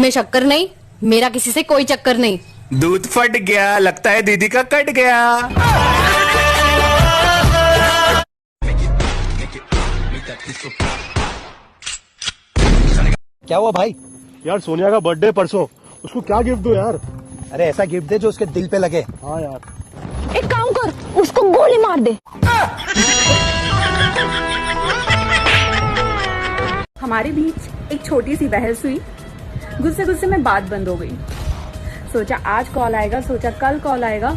में शक्कर नहीं, मेरा किसी से कोई चक्कर नहीं। दूध फट गया, लगता है दीदी का कट गया। क्या हुआ भाई? यार सोनिया का बर्थडे परसों, उसको क्या गिफ्ट दूं यार? अरे ऐसा गिफ्ट दे जो उसके दिल पे लगे। हाँ यार। एक काम कर, उसको गोली मार दे। हमारे बीच एक छोटी सी बहस हुई, गुस्से गुस्से में बात बंद हो गई। सोचा आज कॉल आएगा, सोचा कल कॉल आएगा,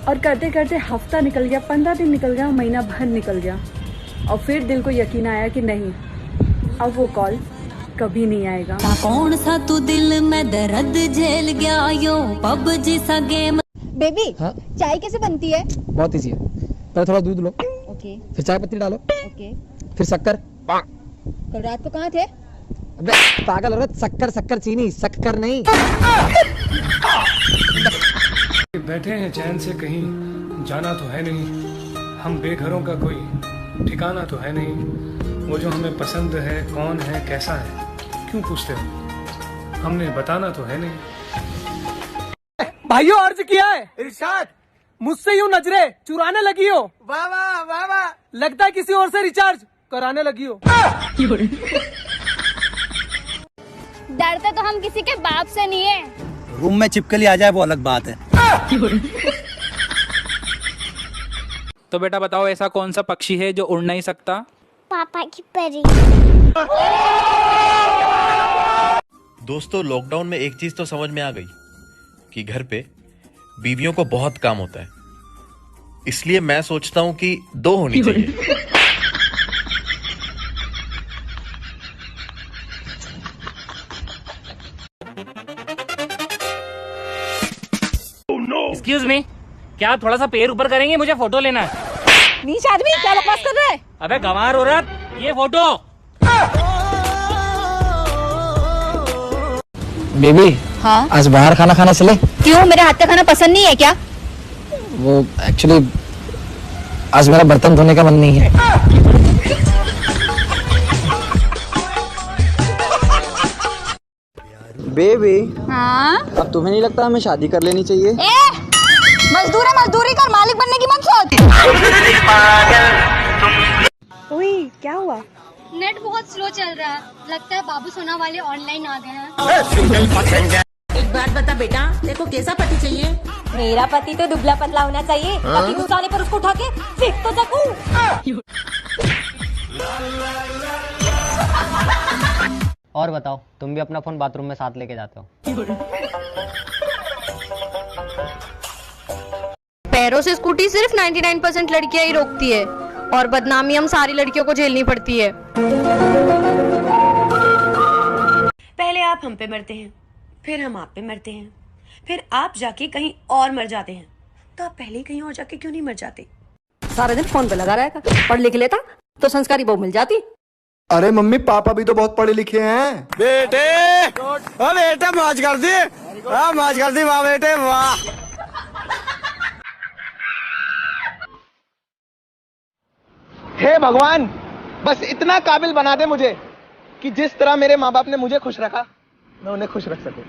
और करते करते हफ्ता निकल गया, 15 दिन निकल गया, महीना भर निकल गया, और फिर दिल को यकीन आया कि नहीं, अब वो कॉल कभी नहीं आएगा। कौन सा तू दिल में दर्द झेल गया यो पबजी सा गेम। बेबी, हाँ? चाय कैसे बनती है? बहुत इजी है। पहले थोड़ा दूध लो, ओके, फिर चाय पत्ती डालो, ओके। फिर शक्कर। कल रात को कहाँ थे? अबे पागल औरत, शक्कर शक्कर चीनी, शक्कर नहीं। बैठे हैं चैन से, कहीं जाना तो है नहीं, हम बेघरों का कोई ठिकाना तो है नहीं। वो जो हमें पसंद है कौन है कैसा है क्यों पूछते हो, हमने बताना तो है नहीं। भाइयों अर्ज किया है, इरशाद मुझसे यूं नजरे चुराने लगी हो। वाह वाह वाह वाह। लगता है किसी और से रिचार्ज कराने लगी हो। डरते तो हम किसी के बाप से नहीं है। रूम में चिपकली आ जाए वो अलग बात है। तो बेटा बताओ, ऐसा कौन सा पक्षी है जो उड़ नहीं सकता? पापा की परी। दोस्तों, लॉकडाउन में एक चीज तो समझ में आ गई कि घर पे बीवियों को बहुत काम होता है, इसलिए मैं सोचता हूँ कि 2 होनी चाहिए। एक्सक्यूज मी, क्या आप थोड़ा सा पैर ऊपर करेंगे, मुझे फोटो लेना है। नीच आदमी क्या बकवास कर रहा है? अबे गंवार औरत, ये फोटो। बेबी, हाँ? आज बाहर खाना खाना चले? क्यों, मेरे हाथ का खाना पसंद नहीं है क्या? वो एक्चुअली आज मेरा बर्तन धोने का मन नहीं है। बेबी, हाँ? अब तुम्हें नहीं लगता हमें शादी कर लेनी चाहिए? मजदूर है, मजदूरी कर, मालिक बनने की मत सोच। ओए क्या हुआ? नेट बहुत स्लो चल रहा है, लगता है बाबू सोना वाले ऑनलाइन आ गए हैं। एक बात बता बेटा, देखो कैसा पति चाहिए? मेरा पति तो दुबला पतला होना चाहिए, ताकि गुस्सा आने पर उसको उठा के फेंक तो सकूं। और बताओ, तुम भी अपना फोन बाथरूम में साथ लेके जाते हो? पैरों से स्कूटी सिर्फ 99% लड़कियां ही रोकती है, और बदनामी हम सारी लड़कियों को झेलनी पड़ती है। पहले आप हम पे मरते हैं, फिर हम आप पे मरते हैं, फिर आप जाके कहीं और मर जाते हैं, तो आप पहले कहीं और जाके क्यों नहीं मर जाते? सारा दिन फोन पे लगा रहेगा, पढ़ लिख लेता तो संस्कारी बहू मिल जाती। अरे मम्मी, पापा भी तो बहुत पढ़े लिखे हैं। बेटे, ओ बेटे मौज कर दी, मौज कर दी, वाह बेटे वाह। हे भगवान, बस इतना काबिल बना दे मुझे कि जिस तरह मेरे माँ बाप ने मुझे खुश रखा, मैं उन्हें खुश रख सकूं।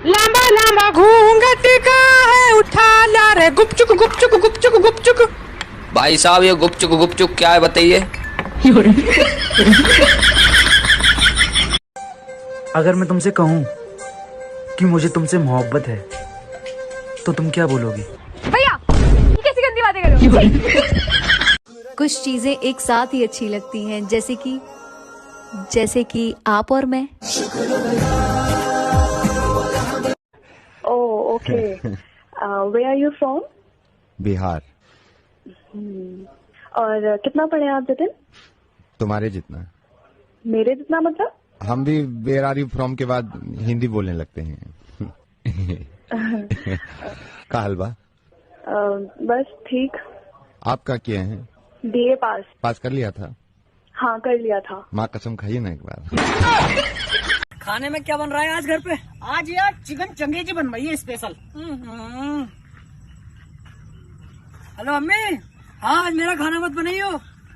लंबा लंबा घूंघट का है उठा ला रे, गुपचुक गुपचुक गुपचुक गुपचुक। भाई साहब, ये गुपचुक क्या है बताइए? अगर मैं तुमसे कहूँ कि मुझे तुमसे मोहब्बत है, तो तुम क्या बोलोगी? भैया, कैसी गंदी बातें कर रहे हो? कुछ चीजें एक साथ ही अच्छी लगती हैं, जैसे कि आप और मैं। Oh okay. Where are you from? Bihar. और कितना पढ़े आप जतिन? तुम्हारे जितना। मेरे जितना मतलब? हम भी वेयर आर यू फ्रॉम के बाद हिंदी बोलने लगते हैं। का हलवा? बस ठीक। आपका क्या है? बीए पास। पास कर लिया था? हाँ कर लिया था। माँ कसम खाइए ना एक बार। खाने में क्या बन रहा है आज घर पे? आज यार चिकन चंगेजी बन रही है स्पेशल। हेलो अम्मी, हाँ आज मेरा खाना मत बनाइयो,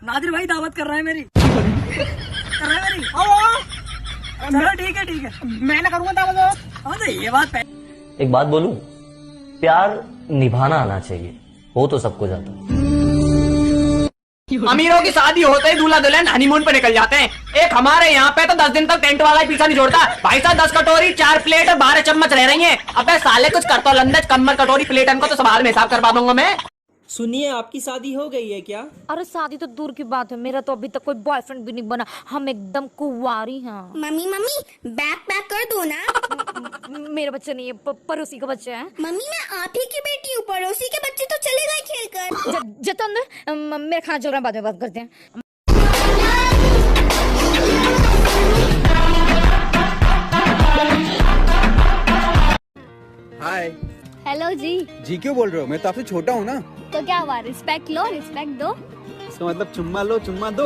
नादिर भाई दावत कर रहे हैं मेरी। चलो ठीक है मैं ना करूँगा तो ये बात है। एक बात बोलूं, प्यार निभाना आना चाहिए, हो तो सब कुछ आता है। अमीरों की शादी होते ही दूल्हा दुल्हन हनीमून पे निकल जाते हैं। एक हमारे यहाँ पे तो 10 दिन तक टेंट वाला ही पीछा नहीं छोड़ता। भाई साहब 10 कटोरी 4 प्लेट और 12 चम्मच रह रही हैं। अबे साले कुछ करता लंदज कम्मर कटोरी प्लेटन को तो संभाल में हिसाब करवा दूंगा मैं। सुनिए, आपकी शादी हो गई है क्या? अरे शादी तो दूर की बात है, मेरा तो अभी तक कोई बॉयफ्रेंड भी नहीं बना। हम एकदम कुंवारी हैं। मम्मी बैग पैक कर दो ना। मेरा बच्चा नहीं है, पड़ोसी का बच्चा है। मम्मी मैं आप ही की बेटी हूँ, पड़ोसी के बच्चे तो चले गए खेलकर। जतन मेरे खाना चल रहा है, बाद में बात करते हैं। हाय। हेलो जी क्यों बोल रहे हो? मैं तो आपसे छोटा हूँ ना। तो क्या हुआ, रिस्पेक्ट लो, रिस्पेक्ट दो। इसका मतलब चुम्मा लो, चुम्मा दो।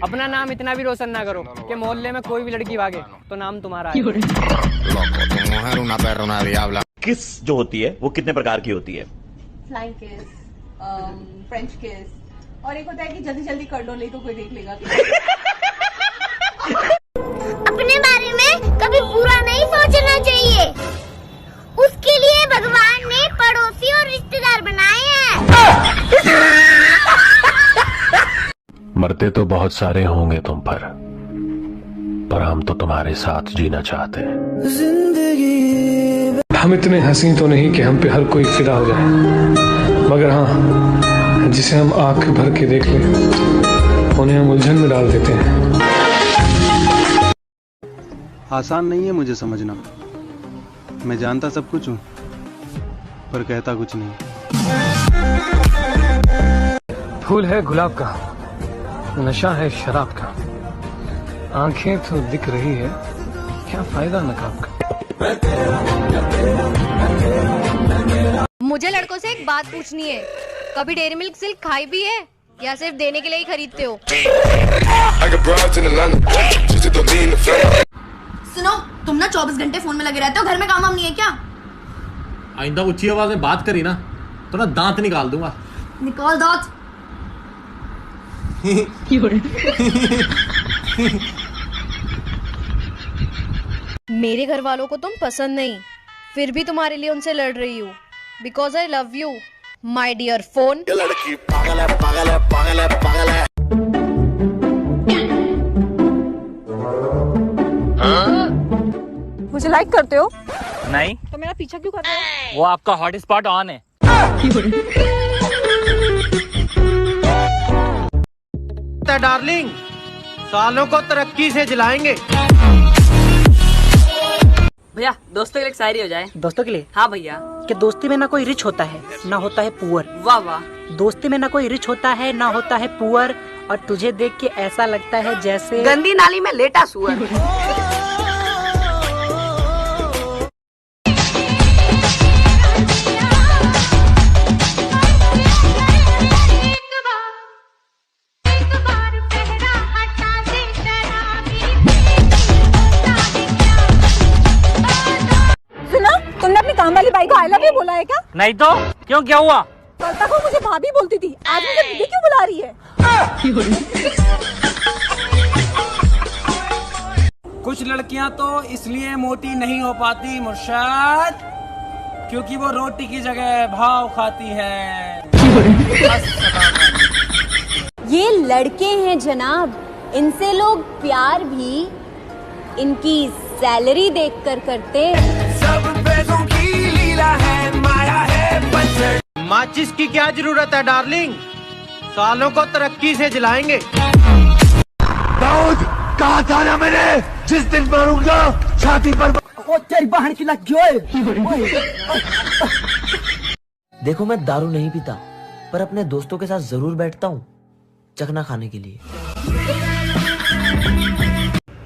अपना नाम इतना भी रोशन ना करो कि मोहल्ले में कोई भी लड़की भागे तो नाम तुम्हारा है। किस जो होती है वो कितने प्रकार की होती है? फ्लाइंग किस, फ्रेंच किस, और एक होता है कि जल्दी जल्दी कर दो नहीं तो कोई देख लेगा। अपने बारे में कभी बुरा नहीं सोचना चाहिए, उसके लिए भगवान ने पड़ोसी और रिश्तेदार बनाए हैं। मरते तो बहुत सारे होंगे तुम पर हम तो तुम्हारे साथ जीना चाहते हैं। हम इतने हसीन तो नहीं कि हम पे हर कोई फिदा हो जाए, मगर हाँ, जिसे हम आंख भर के देख लें उन्हें हम उलझन में डाल देते हैं। आसान नहीं है मुझे समझना। मैं जानता सब कुछ हूँ पर कहता कुछ नहीं। फूल है गुलाब का, नशा है शराब का, आंखें तो दिख रही है, क्या फायदा नकाब का। मुझे लड़कों से एक बात पूछनी है, कभी डेयरी मिल्क सिल्क खाई भी है या सिर्फ देने के लिए ही खरीदते हो? सुनो, तुम ना 24 घंटे फोन में लगे रहते हो, घर में काम नहीं है क्या? आइंदा ऊंची आवाज में बात करी ना तो ना दांत निकाल दूंगा। निकाल दांत। मेरे घर वालों को तुम पसंद नहीं, फिर भी तुम्हारे लिए उनसे लड़ रही हूँ, because I love you my dear phone. लड़की पागल है, पागल है, पागल है, पागल है। मुझे लाइक करते हो? नहीं। तो मेरा पीछा क्यों कर रहे हो? वो आपका हॉट स्पॉट ऑन है। डार्लिंग, सालों को तरक्की से जिलाएंगे। भैया दोस्तों के लिए एक शायरी हो जाए। दोस्तों के लिए? हाँ भैया। कि दोस्ती में ना कोई रिच होता है ना होता है पुअर। वाह वाह। दोस्ती में ना कोई रिच होता है ना होता है पुअर, और तुझे देख के ऐसा लगता है जैसे गंदी नाली में लेटा सुअर। तुमने अपनी काम वाली बाई को आई लव यू बोला है क्या? नहीं तो क्यों, क्या हुआ? कल तक वो मुझे भाभी बोलती थी, आज मुझे दीदी क्यों बुला रही है? कुछ लड़कियां तो इसलिए मोटी नहीं हो पाती मुर्शद, क्योंकि वो रोटी की जगह भाव खाती है। ये लड़के हैं जनाब, इनसे लोग प्यार भी इनकी सैलरी देखकर करते। सब पैसों की लीला है, माया है। माचिस की क्या जरूरत है डार्लिंग, सालों को तरक्की से जिलाएंगे। दाऊद कहा था ना मैंने, जिस दिन मरूंगा छाती पर। ओ तेरी बहन की लग गई। देखो, मैं दारू नहीं पीता पर अपने दोस्तों के साथ जरूर बैठता हूँ चखना खाने के लिए।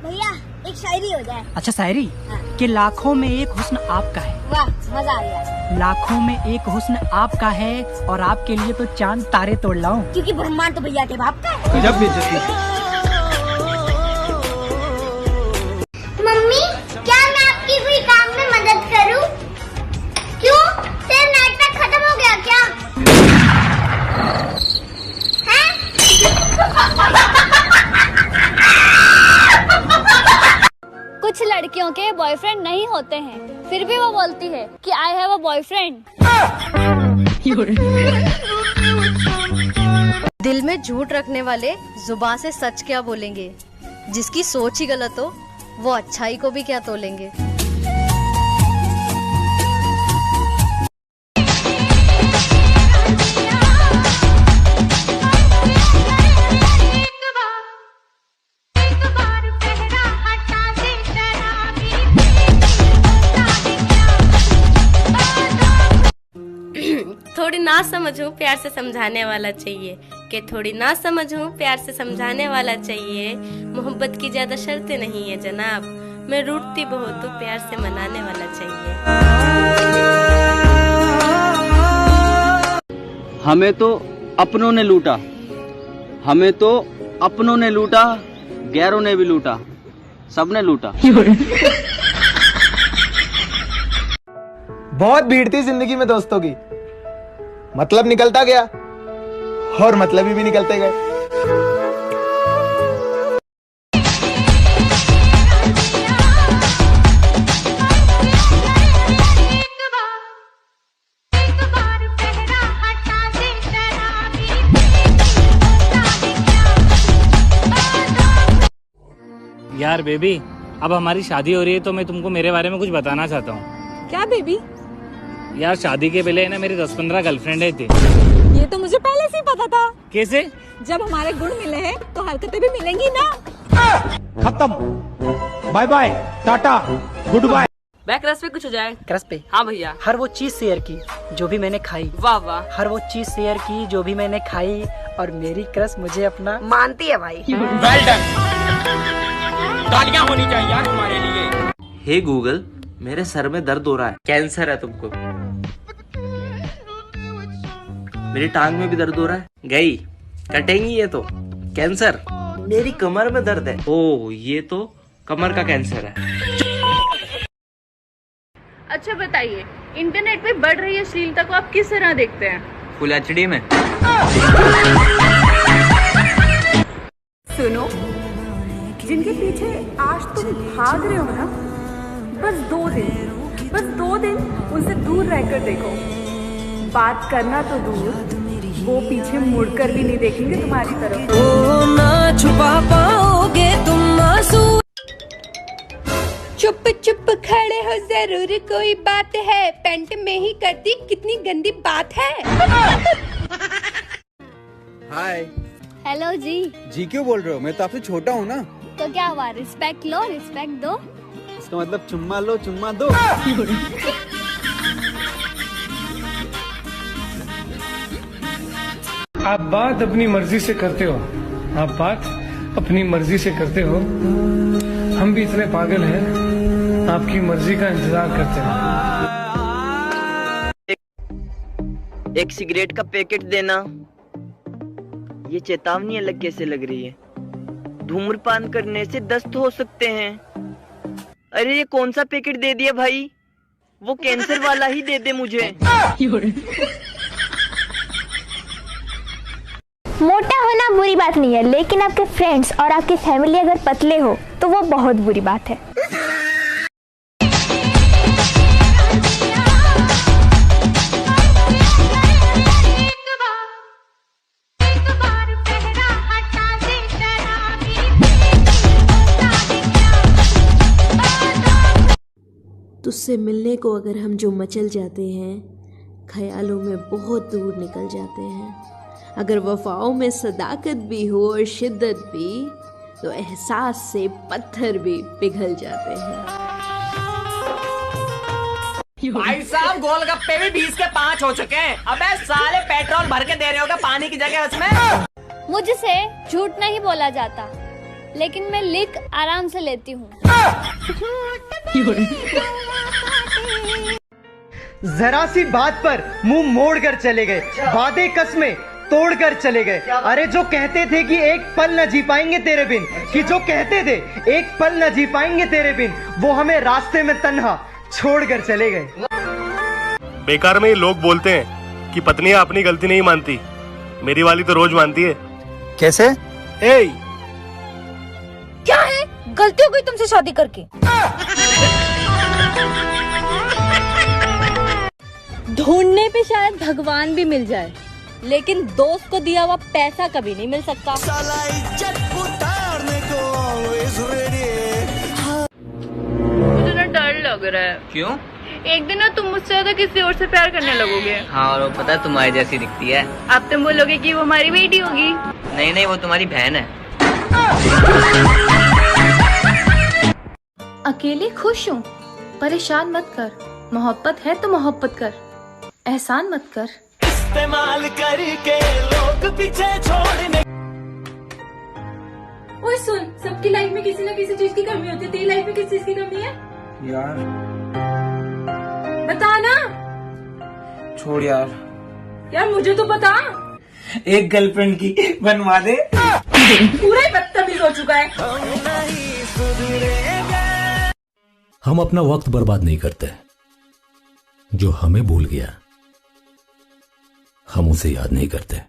भैया एक शायरी हो जाए। अच्छा शायरी? कि लाखों में एक हुस्न आपका है। वाह मजा आ गया। लाखों में एक हुस्न आपका है और आपके लिए तो चांद तारे तोड़ लाऊं। क्योंकि ब्रह्मांड तो भैया के बाप का है। जब भी मम्मी क्या मैं आपकी कोई काम में मदद करूं? क्यों, तेरा नेट पैक खत्म हो गया क्या? क्योंकि बॉयफ्रेंड नहीं होते हैं, फिर भी वो बोलती है कि आई हैव अ बॉयफ्रेंड। दिल में झूठ रखने वाले जुबान से सच क्या बोलेंगे? जिसकी सोच ही गलत हो वो अच्छाई को भी क्या तोलेंगे? थोड़ी ना समझूं प्यार से समझाने वाला चाहिए, कि थोड़ी ना समझूं प्यार से समझाने वाला चाहिए। मोहब्बत की ज्यादा शर्तें नहीं है जनाब, मैं रूठती बहुत हूँ प्यार से मनाने वाला चाहिए। हमें तो अपनों ने लूटा, हमें तो अपनों ने लूटा, गैरों ने भी लूटा, सबने लूटा। बहुत भीड़ थी जिंदगी में दोस्तों की, मतलब निकलता गया और मतलब भी निकलते गए। यार बेबी, अब हमारी शादी हो रही है तो मैं तुमको मेरे बारे में कुछ बताना चाहता हूँ। क्या बेबी? यार शादी के पहले ना मेरी 10-15 गर्लफ्रेंड थी। ये तो मुझे पहले से ही पता था। कैसे? जब हमारे गुण मिले हैं तो हरकतें भी मिलेंगी ना। खत्म, bye bye, tata, good bye. Back crush पे कुछ हो जाए। क्रश पे? हाँ भैया। हर वो चीज शेयर की जो भी मैंने खाई। वाह वाह। हर वो चीज शेयर की जो भी मैंने खाई, और मेरी क्रश मुझे अपना मानती है भाई। वेल डन, तालियां होनी चाहिए यार तुम्हारे लिए। हे गूगल, मेरे सर में दर्द हो रहा है, कैंसर है तुमको। मेरी टांग में भी दर्द हो रहा है, गई कटेंगी ये तो, कैंसर। मेरी कमर में दर्द है, ओ ये तो कमर का कैंसर है। अच्छा बताइए, इंटरनेट पे बढ़ रही अश्लीलता को आप किस तरह देखते हैं? फुल एचडी में। सुनो, जिनके पीछे आज तुम भाग रहे हो ना, बस 2 दिन उनसे दूर रहकर देखो। बात करना तो दूर, वो पीछे मुड़कर भी नहीं देखेंगे तुम्हारी तरफ। ओ ना छुपा पाओगे तुम आंसू। चुप चुप खड़े हो, जरूर कोई बात है, पैंट में ही करती कितनी गंदी बात है। हाय। हेलो जी। जी क्यों बोल रहे हो? मैं तो आपसे छोटा हूँ ना। तो क्या हुआ, रिस्पेक्ट लो, रिस्पेक्ट दो। इसका मतलब चुम्मा लो, चुम्मा दो। आप बात अपनी मर्जी से करते हो, आप बात अपनी मर्जी से करते हो। हम भी इतने पागल हैं, आपकी मर्जी का इंतजार करते हैं। एक सिगरेट का पैकेट देना। ये चेतावनी अलग कैसे लग रही है? धूम्रपान करने से दस्त हो सकते हैं। अरे ये कौन सा पैकेट दे दिया भाई? वो कैंसर वाला ही दे दे मुझे। मोटा होना बुरी बात नहीं है, लेकिन आपके फ्रेंड्स और आपकी फैमिली अगर पतले हो तो वो बहुत बुरी बात है। तुझसे मिलने को अगर हम जो मचल जाते हैं, ख्यालों में बहुत दूर निकल जाते हैं। अगर वफाओं में सदाकत भी हो और शिद्दत भी, तो एहसास से पत्थर भी पिघल जाते हैं। भाई साहब, गोलगप्पे भी 20 के 5 हो चुके हैं। अबे साले पेट्रोल भर के दे रहे होगे पानी की जगह उसमें। मुझसे झूठ नहीं बोला जाता, लेकिन मैं लिख आराम से लेती हूँ। जरा सी बात पर मुंह मोड़ कर चले गए, वादे कसमें तोड़ कर चले गए। अरे जो कहते थे कि एक पल न जी पाएंगे तेरे बिन, कि जो कहते थे एक पल न जी पाएंगे तेरे बिन, वो हमें रास्ते में तन्हा छोड़ कर चले गए। बेकार में लोग बोलते हैं कि पत्नियां अपनी गलती नहीं मानती, मेरी वाली तो रोज मानती है। कैसे? क्या है, गलती हो गई तुमसे शादी करके? ढूंढने पे शायद भगवान भी मिल जाए, लेकिन दोस्त को दिया हुआ पैसा कभी नहीं मिल सकता। मुझे ना डर लग रहा है। क्यों? एक दिन ना तुम मुझसे ज्यादा किसी और से प्यार करने लगोगे। हाँ, और वो पता है तुम्हारी जैसी दिखती है। अब तुम बोलोगे कि वो हमारी बेटी होगी। नहीं नहीं, वो तुम्हारी बहन है। अकेले खुश हूँ, परेशान मत कर। मोहब्बत है तो मोहब्बत कर, एहसान मत कर। इस्तेमाल करके लोग पीछे छोड़ने। ओए सुन, सबकी लाइफ में किसी न किसी चीज की कमी होती है। तेरी लाइफ में किस चीज की कमी है यार? बता ना। छोड़ यार। यार मुझे तो बता। एक गर्लफ्रेंड की बनवा दे। पूरा ही बदतमीज हो चुका है। हम अपना वक्त बर्बाद नहीं करते। जो हमें भूल गया हम उसे याद नहीं करते।